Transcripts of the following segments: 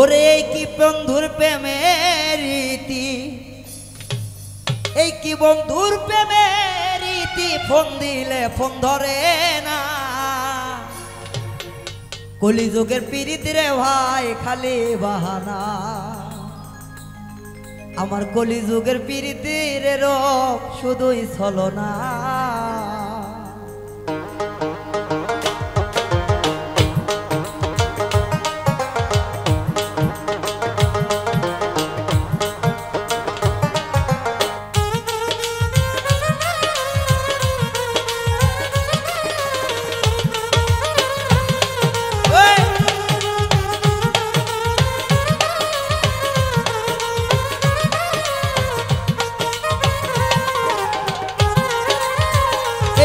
ওরে এই কি বন্ধুর প্রেমের রীতি, এই কি বন্ধুর প্রেমের রীতি, ফোন দিলে ফোন ধরে না। কলিযুগের পীড়িত রে ভাই খালি বাহানা, আমার কলিযুগের পীড়িতের রব শুধুই ছলনা।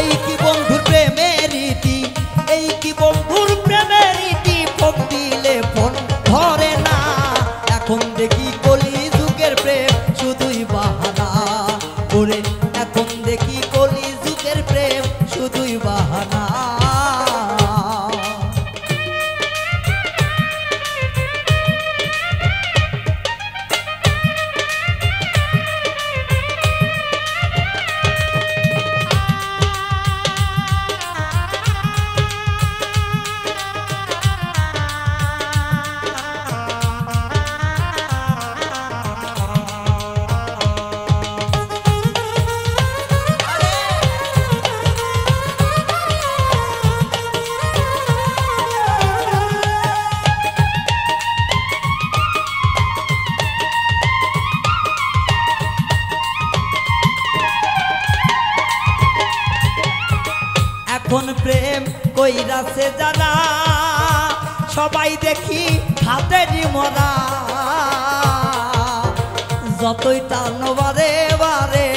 এই কি বন্ধুর প্রেমের রীতি, এই কি বন্ধুর প্রেমের রীতি, ফোন দিলে ফোন ধরে না। এখন দেখি কলিযুগের প্রেম শুধুই বাহানা, ওরে এখন দেখি কলিযুগের প্রেম শুধুই বাহানা। এখন প্রেম কইরাছে যারা সবাই দেখি হাতেরই মরা, যতই টান বারে বারে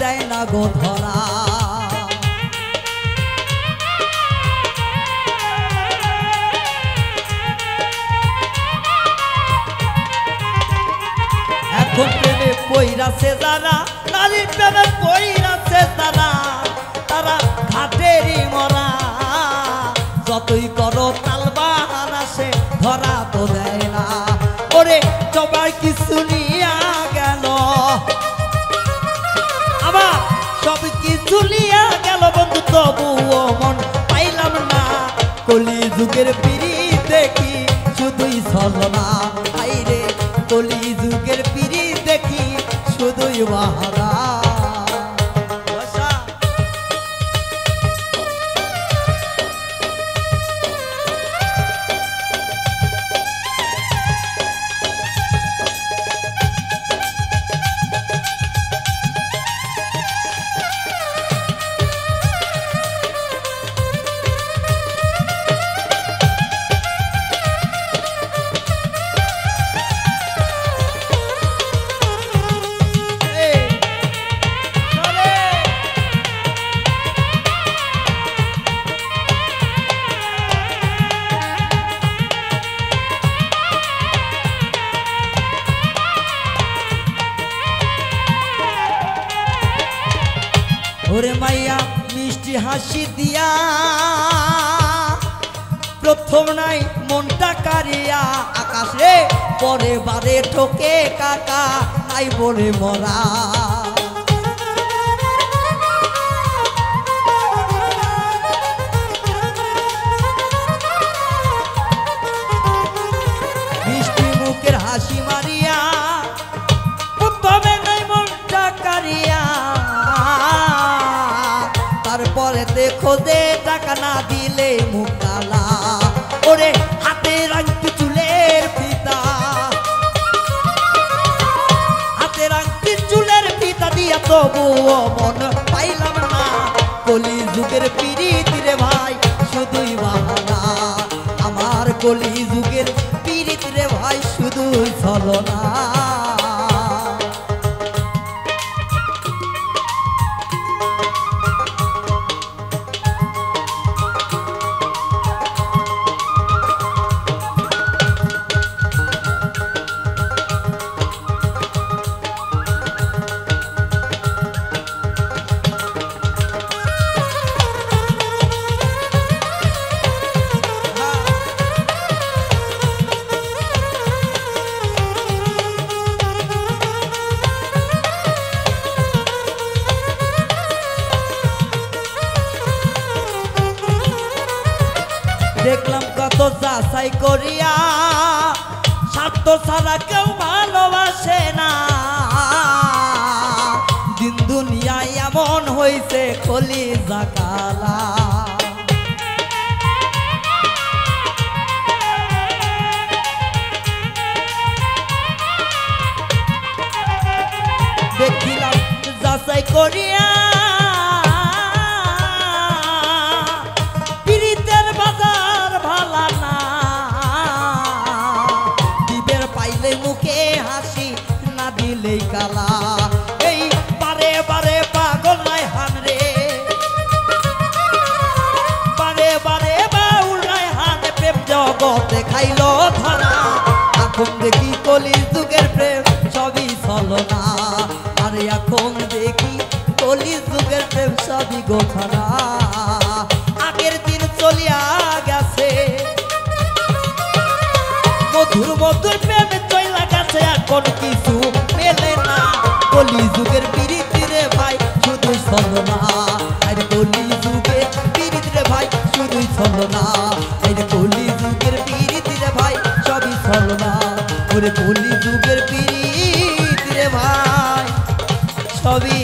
দেয় না গো ধরা। এখন প্রেমে কইরাছে যারা, নারীর প্রেমে কইরাছে যারা, তারা ঘাটেরই মরা, যতই করো তাল বাহানা সে ধরা তো দেয় না। ওরে সবাই কিছু নিয়া গেল, আমার সব কিছু নিয়া গেল বন্ধু, তবুও মন পাইলাম না। কলিযুগের পীড়িত দেখি শুধুই ছলনা, আইরে কলিযুগের পীড়িত দেখি শুধুই বাহানা। ওরে মাইয়া মিষ্টি হাসি দিয়া প্রথম নাই মনটা কারিয়া, আকাশে পরে বারে ঠোকে কাকা নাই বলে মরা। মিষ্টি মুখের হাসি মারিয়া প্রথমে নাই মনটা কারিয়া, তারপরে দেখো যে টাকা না দিলে মুখ কালা। ওরে হাতের আংটি চুলের ফিতা, হাতের আংটি চুলের ফিতা দিয়া তবুও মন পাইলাম না। কলিযুগের পীড়িত রে ভাই শুধুই বাহানা, আমার কলিযুগের পীড়িত রে ভাই শুধুই ছলনা। স্বার্থ ছাড়া কেউ ভালোবাসে না। দিন দুনিয়ায় এমন হইছে কলিজা কালা। দেখিলাম যাচাই করিয়া পীড়িতের বাজার ভালা না। দিবের পাইলে মুখে হাসি, না দিলেই কালা। এই বারে বারে পাগল নাই হান রে, বারে বারে বাউল নাই হান, প্রেম জগতে খাইল ধরা। এখন দেখি কলি যুগের প্রেম সবই ছলনা। আরে এখন দেখি কলি যুগের প্রেম সবই গোছানা। আগের দিন চলিয়া গেছে, মধুর মধুর প্রেম চইলা গেছে, এখন কিছু মেলে না। কলি যুগের পিরিতি রে ভাই শুধুই ছলনা। আরে কলি যুগের পিরিতি রে ভাই শুধুই ছলনা। আরে কলি যুগের পিরিতি রে ভাই সবই ছলনা। ওরে কলি যুগের পিরিতি রে ভাই সবই